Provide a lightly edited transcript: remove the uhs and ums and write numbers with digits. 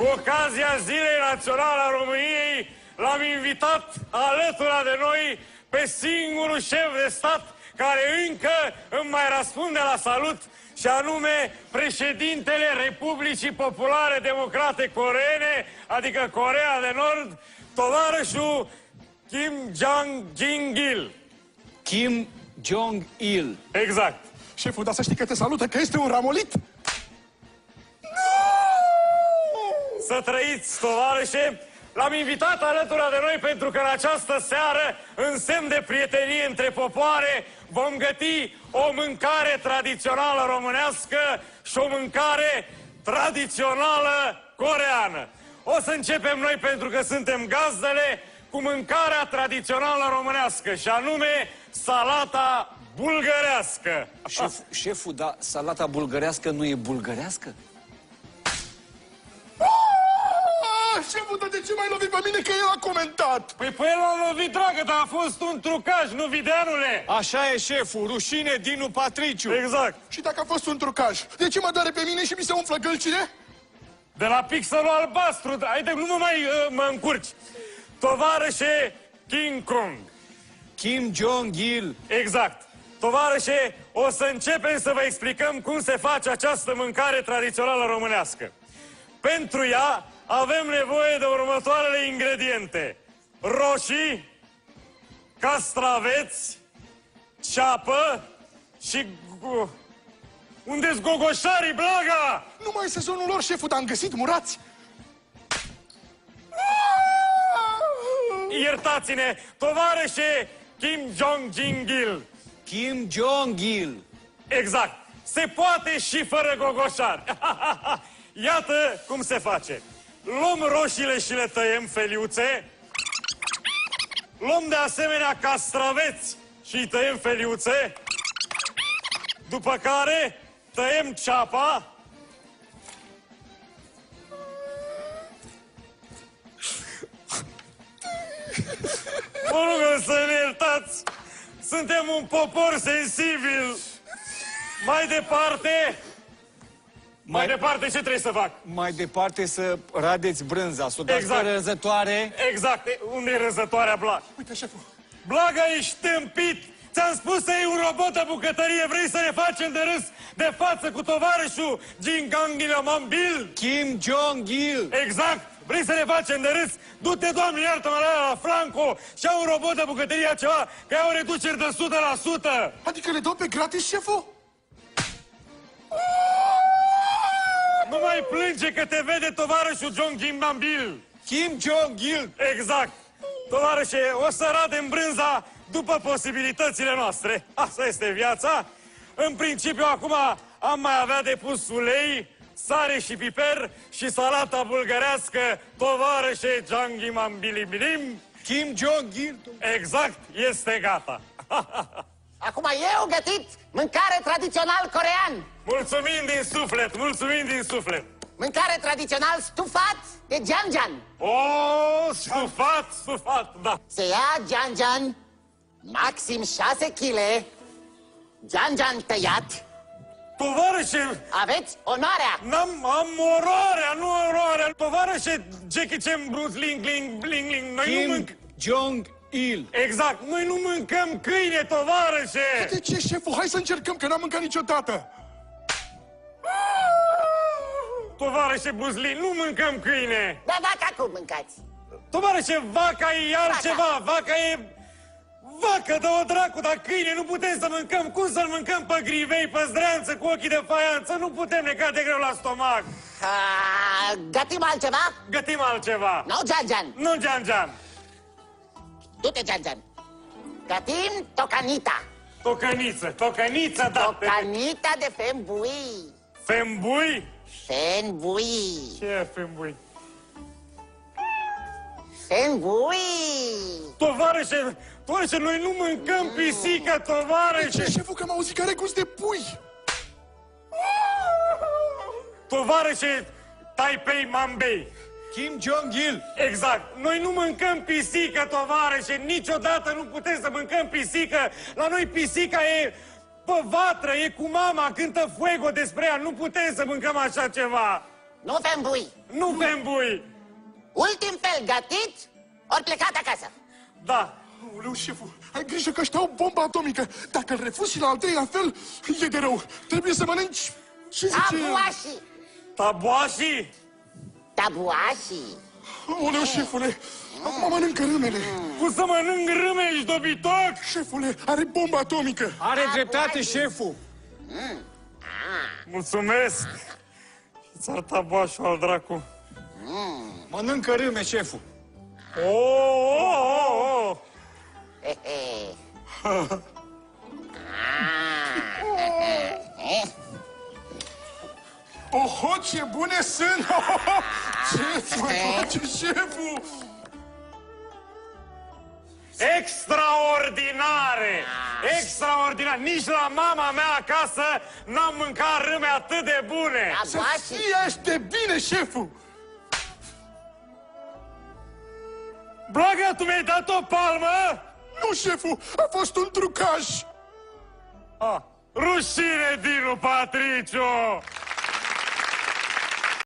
cu ocazia Zilei Naționale a României, l-am invitat alături de noi pe singurul șef de stat care încă îmi mai răspunde la salut, și anume președintele Republicii Populare Democrate Coreene, adică Coreea de Nord, tovarășul Kim Jong-il. Kim Jong-il. Exact. Șeful, dar să știi că te salută, că este un ramolit. Să trăiți, tovarășe! L-am invitat alături de noi pentru că în această seară, în semn de prietenie între popoare, vom găti o mâncare tradițională românească și o mâncare tradițională coreeană. O să începem noi, pentru că suntem gazdele, cu mâncarea tradițională românească, și anume salata bulgărească. Șeful, dar salata bulgărească nu e bulgărească? Șeful, dar de ce m-ai lovit pe mine, că el a comentat? Păi pe el l-am lovit, dragă, dar a fost un trucaj, nu videanule. Așa e, șeful, rușine Dinu Patriciu. Exact. Și dacă a fost un trucaj, de ce mă doare pe mine și mi se umflă gălcile? De la pixelul albastru, haide, nu mă încurci. Tovarășe King Kong. Kim Jong-il. Exact. Tovarășe, o să începem să vă explicăm cum se face această mâncare tradițională românească. Pentru ea avem nevoie de următoarele ingrediente: roșii, castraveți, ceapă și... Unde-s gogoșarii, Blaga? Nu mai e sezonul lor, șeful, dar am găsit murați. Iertați-ne, tovarășe Kim Jong-il. Kim Jong-il. Exact. Se poate și fără gogoșari. Iată cum se face. Luăm roșiile și le tăiem feliuțe. Luăm de asemenea castraveți și îi tăiem feliuțe. După care tăiem ceapa. Mă rog să ne iertați. Suntem un popor sensibil. Mai departe... Mai departe, ce trebuie să fac? Mai departe să radeți brânza, să o dați pe răzătoare. Exact. Unde e răzătoarea, Blag? Uite, șeful. Blaga, ești tâmpit! Ți-am spus să iei un robot de bucătărie. Vrei să ne facem de râs de față cu tovarășul Jingangil? Kim Jong-il. Exact. Vrei să ne facem de râs? Du-te, Doamne, iartă-mă, la Franco și ia un robot de bucătărie, ceva, că ai o reducere de 100%. Adică le dau pe gratis, șeful? Nu mai plânge că te vede tovarășul Jingangil. Kim Jong-il. Exact. Tovarășe, o să radem brânza după posibilitățile noastre. Asta este viața. În principiu, acum am mai avea de pus ulei, sare și piper și salata bulgărească, tovarășe Jangimambilibilim. Kim Jong-il. Exact, este gata. Acum eu gătit mâncare tradițional corean. Mulțumim din suflet, mulțumim din suflet. Mâncare tradițional stufat de janjan. O, stufat, da. Se ia janjan, maxim 6 kg, janjan tăiat. Tovarășe, Aveți onoarea. am oroarea, nu oroarea. Tovarășe Jackie Chan, Bruce Ling, noi nu Kim Jong-il. Exact, noi nu mâncăm câine, tovarășe. De ce, șeful? Hai să încercăm, că n-am mâncat niciodată. Tovarășe Bruce Lee, nu mâncăm câine. Dar vaca cum mâncați? Tovarășe, vaca e altceva, vaca e... Vacă, dă-o dracu, dar câine nu putem să mâncăm. Cum să-l mâncăm pe grivei, pe zdreanță, cu ochii de faianță? Nu putem, ne cade greu la stomac. Gătim altceva? Gătim altceva. Nu janjan. Nu Gian. Du-te janjan. Gătim tocanita. Tocăniță, da. Tocanita de fembui. Fembui? Fembui. Ce e fembui? Fembui. Tovarășe, noi nu mâncăm pisică, De tovarășe. ce, șeful, că am auzit că are gust de pui? Tovarășe Taipei Mambei. Kim Jong-il. Exact. Noi nu mâncăm pisică, tovarășe. Niciodată nu putem să mâncăm pisică. La noi pisica e pe vatră, e cu mama, cântă Fuego despre ea. Nu putem să mâncăm așa ceva. Nu fembui. Nu fembui. Ultim fel gătit, ori plecat acasă. Da. Aoleu, șeful, ai grijă că ăștia au bomba atomică. Dacă îl refuzi și la al treilea fel, e de rău. Trebuie să mănânci... Ce zice? Tabuașii. Taboașii. Tabuașii. Aoleu, șefule, acum mănâncă râmele. Cum să mănânc râme, ești dobitoc? Șefule, are bomba atomică. Are dreptate șeful. Mulțumesc. Ți-ar taboașul al dracu. Mănâncă râme șeful. Oh. He, he. Oho, ce bune sunt! Ce-ți mai face șeful? Extraordinare! Extraordinar! Nici la mama mea acasă n-am mâncat râme atât de bune! Să Tabuașii. fie de bine, șeful! Blagă, tu mi-ai dat o palmă? Nu, șeful, a fost un trucaj! Rușine, Dinu Patriciu!